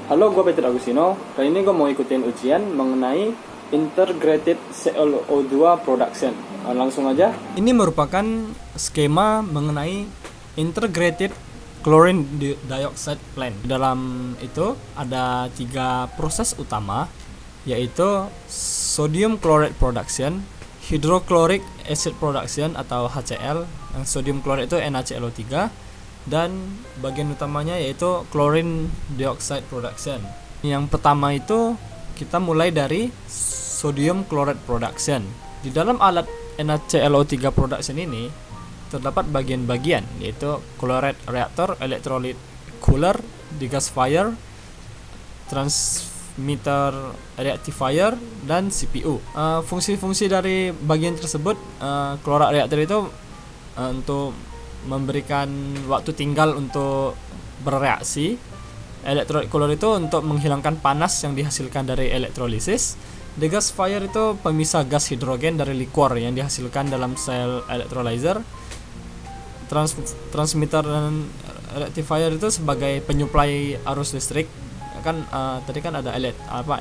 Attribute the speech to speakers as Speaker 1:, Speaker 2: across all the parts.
Speaker 1: Halo, gue Peter Agustino. Kali ini gue mau ikutin ujian mengenai Integrated CO2 Production. Langsung aja. Ini merupakan skema mengenai Integrated Chlorine Dioxide Plant. Dalam itu ada 3 proses utama, yaitu Sodium Chloride Production, Hydrochloric Acid Production atau HCl. Yang sodium chloride itu NaClO3, dan bagian utamanya yaitu Chlorine Dioxide Production. Yang pertama itu kita mulai dari Sodium Chloride Production. Di dalam alat NaClO3 Production ini terdapat bagian-bagian, yaitu chloride reactor, electrolyte cooler, degasifier, transmitter rectifier, dan CPU. Fungsi-fungsi dari bagian tersebut, chloride reactor itu untuk memberikan waktu tinggal untuk bereaksi. Electrolyte cooler itu untuk menghilangkan panas yang dihasilkan dari elektrolisis. Degasifier itu pemisah gas hidrogen dari liquor yang dihasilkan dalam sel electrolyzer. Transmitter dan rectifier itu sebagai penyuplai arus listrik. Kan tadi kan ada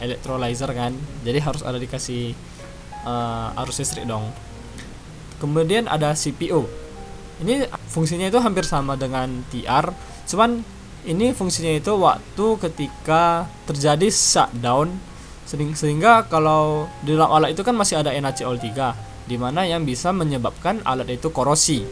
Speaker 1: electrolyzer kan, jadi harus ada dikasih arus listrik dong. Kemudian ada CPU. Ini fungsinya itu hampir sama dengan TR, cuman ini fungsinya itu waktu ketika terjadi shutdown, sehingga kalau di dalam alat itu kan masih ada NaCl3, di mana yang bisa menyebabkan alat itu korosi.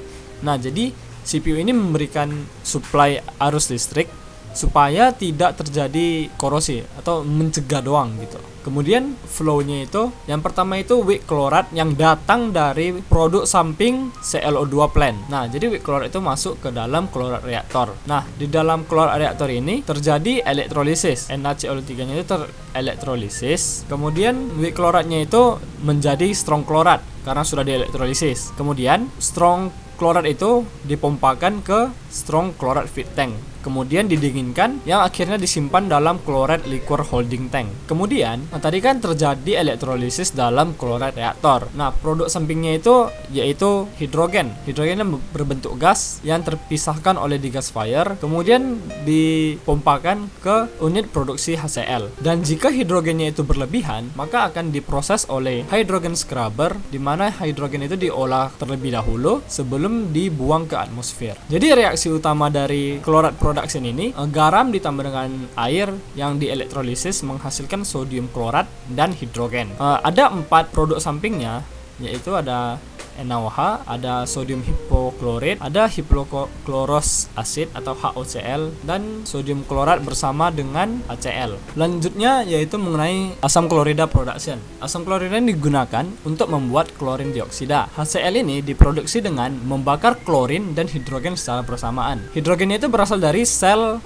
Speaker 1: Nah, jadi CPU ini memberikan suplai arus listrik supaya tidak terjadi korosi atau mencegah doang gitu. Kemudian flow-nya itu yang pertama itu weak chloride yang datang dari produk samping ClO2 plant. Nah, jadi weak chloride itu masuk ke dalam chloride reaktor. Nah, di dalam chloride reaktor ini terjadi elektrolisis. NaClO3-nya itu terelektrolisis. Kemudian weak chloride-nya itu menjadi strong chloride karena sudah dielektrolisis. Kemudian strong chloride itu dipompakan ke strong chloride feed tank, kemudian didinginkan, yang akhirnya disimpan dalam chloride liquor holding tank. Kemudian tadi kan terjadi elektrolisis dalam chloride reaktor. Nah, produk sampingnya itu yaitu hidrogen. Hidrogen yang berbentuk gas yang terpisahkan oleh degasifier, kemudian dipompakan ke unit produksi HCl. Dan jika hidrogennya itu berlebihan, maka akan diproses oleh hydrogen scrubber, di mana hidrogen itu diolah terlebih dahulu sebelum dibuang ke atmosfer. Jadi reaksi utama dari chloride production ini, garam ditambah dengan air yang dielektrolisis menghasilkan sodium klorat dan hidrogen. Ada 4 produk sampingnya, yaitu ada NaOH, ada sodium hipoklorit, ada hipokloros acid atau HOCl, dan sodium klorat bersama dengan HCl. Lanjutnya yaitu mengenai asam klorida production. Asam klorida ini digunakan untuk membuat klorin dioksida. HCl ini diproduksi dengan membakar klorin dan hidrogen secara bersamaan. Hidrogennya itu berasal dari sel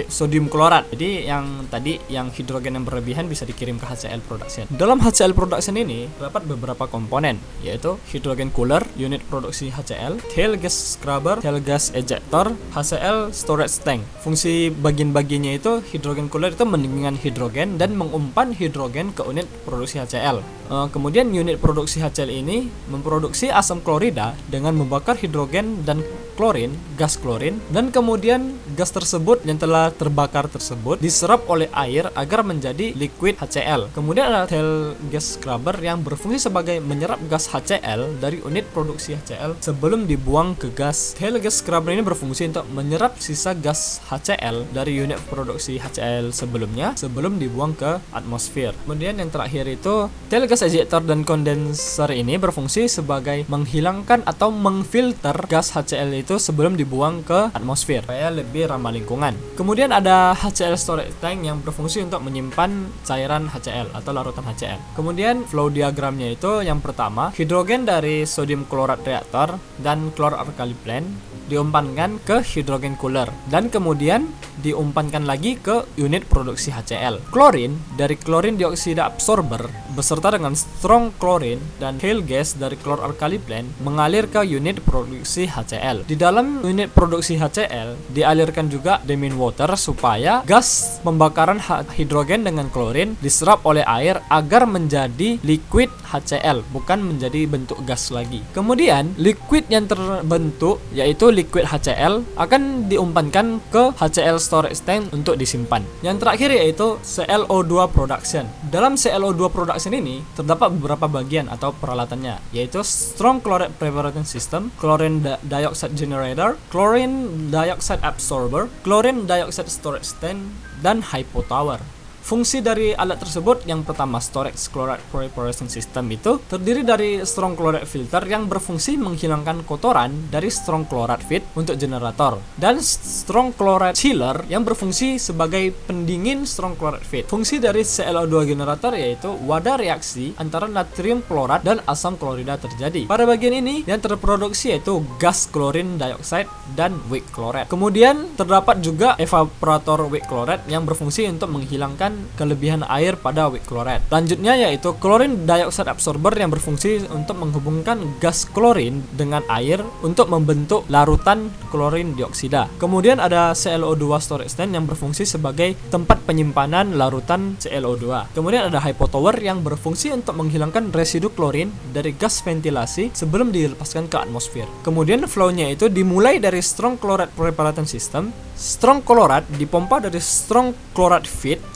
Speaker 1: sodium klorat. Jadi yang tadi yang hidrogen yang berlebihan bisa dikirim ke HCl production. Dalam HCl production ini terdapat beberapa komponen, yaitu hidrogen cooler, unit produksi HCl, tail gas scrubber, tail gas ejector, HCl storage tank. Fungsi bagian-bagiannya itu hidrogen cooler itu mendinginkan hidrogen dan mengumpan hidrogen ke unit produksi HCl. Kemudian unit produksi HCl ini memproduksi asam klorida dengan membakar hidrogen dan klorin, gas klorin, dan kemudian gas tersebut yang telah terbakar tersebut diserap oleh air agar menjadi liquid HCl. Kemudian ada tail gas scrubber yang berfungsi sebagai menyerap gas HCl dari unit produksi HCl sebelum dibuang ke gas. Tail gas scrubber ini berfungsi untuk menyerap sisa gas HCl dari unit produksi HCl sebelumnya sebelum dibuang ke atmosfer. Kemudian yang terakhir itu tail gas ejector dan condenser ini berfungsi sebagai menghilangkan atau mengfilter gas HCl itu sebelum dibuang ke atmosfer supaya lebih ramah lingkungan. Kemudian ada HCl storage tank yang berfungsi untuk menyimpan cairan HCl atau larutan HCl. Kemudian flow diagramnya itu yang pertama, hidrogen dari sodium klorat reaktor dan chloralkali plant diumpankan ke hidrogen cooler dan kemudian diumpankan lagi ke unit produksi HCl. Klorin dari klorin dioksida absorber beserta dengan strong klorin dan tail gas dari chloralkali plant mengalir ke unit produksi HCl. Di dalam unit produksi HCl dialirkan juga diamine water supaya gas pembakaran hidrogen dengan klorin diserap oleh air agar menjadi liquid HCl, bukan menjadi bentuk gas lagi. Kemudian liquid yang terbentuk yaitu liquid HCl akan diumpankan ke HCl storage tank untuk disimpan. Yang terakhir yaitu ClO2 production. Dalam ClO2 production ini terdapat beberapa bagian atau peralatannya, yaitu strong chloride preparation system, chlorine dioxide generator, chlorine dioxide absorber, chlorine dioxide storage tank, dan hypo tower. Fungsi dari alat tersebut, yang pertama storage chloride preparation system itu terdiri dari strong chloride filter yang berfungsi menghilangkan kotoran dari strong chloride feed untuk generator, dan strong chloride chiller yang berfungsi sebagai pendingin strong chloride feed. Fungsi dari ClO2 generator yaitu wadah reaksi antara natrium klorat dan asam klorida terjadi. Pada bagian ini yang terproduksi yaitu gas chlorine dioxide dan weak chloride. Kemudian terdapat juga evaporator weak chloride yang berfungsi untuk menghilangkan kelebihan air pada weak chloride. Selanjutnya yaitu chlorine dioxide absorber yang berfungsi untuk menghubungkan gas klorin dengan air untuk membentuk larutan klorin dioksida. Kemudian ada ClO2 storage tank yang berfungsi sebagai tempat penyimpanan larutan ClO2. Kemudian ada hypo tower yang berfungsi untuk menghilangkan residu klorin dari gas ventilasi sebelum dilepaskan ke atmosfer. Kemudian flow-nya itu dimulai dari strong chloride preparation system. Strong chloride dipompa dari strong chloride feed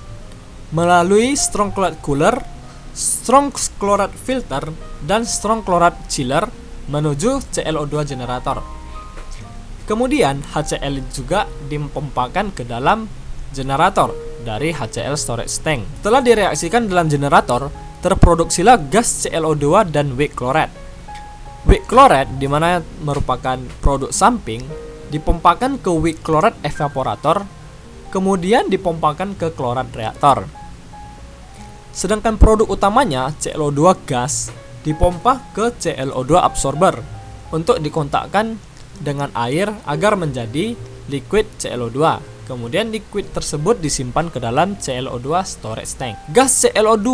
Speaker 1: melalui strong chloride cooler, strong chloride filter, dan strong chloride chiller menuju ClO2 generator. Kemudian HCl juga dipompakan ke dalam generator dari HCl storage tank. Setelah direaksikan dalam generator, terproduksilah gas ClO2 dan weak chloride. Weak chloride, di mana merupakan produk samping, dipompakan ke weak chloride evaporator, kemudian dipompakan ke chloride reaktor. Sedangkan produk utamanya, ClO2 gas, dipompa ke ClO2 absorber untuk dikontakkan dengan air agar menjadi liquid ClO2. Kemudian liquid tersebut disimpan ke dalam ClO2 storage tank. Gas ClO2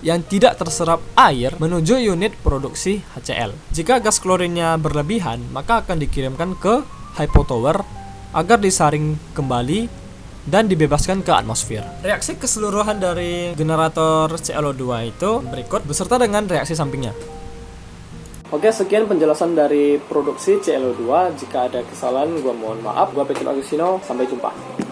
Speaker 1: yang tidak terserap air menuju unit produksi HCl. Jika gas klorinnya berlebihan, maka akan dikirimkan ke hypo tower agar disaring kembali dan dibebaskan ke atmosfer. Reaksi keseluruhan dari generator ClO2 itu berikut beserta dengan reaksi sampingnya. Oke, sekian penjelasan dari produksi ClO2. Jika ada kesalahan, gua mohon maaf. Gua Petrus Agustino, sampai jumpa.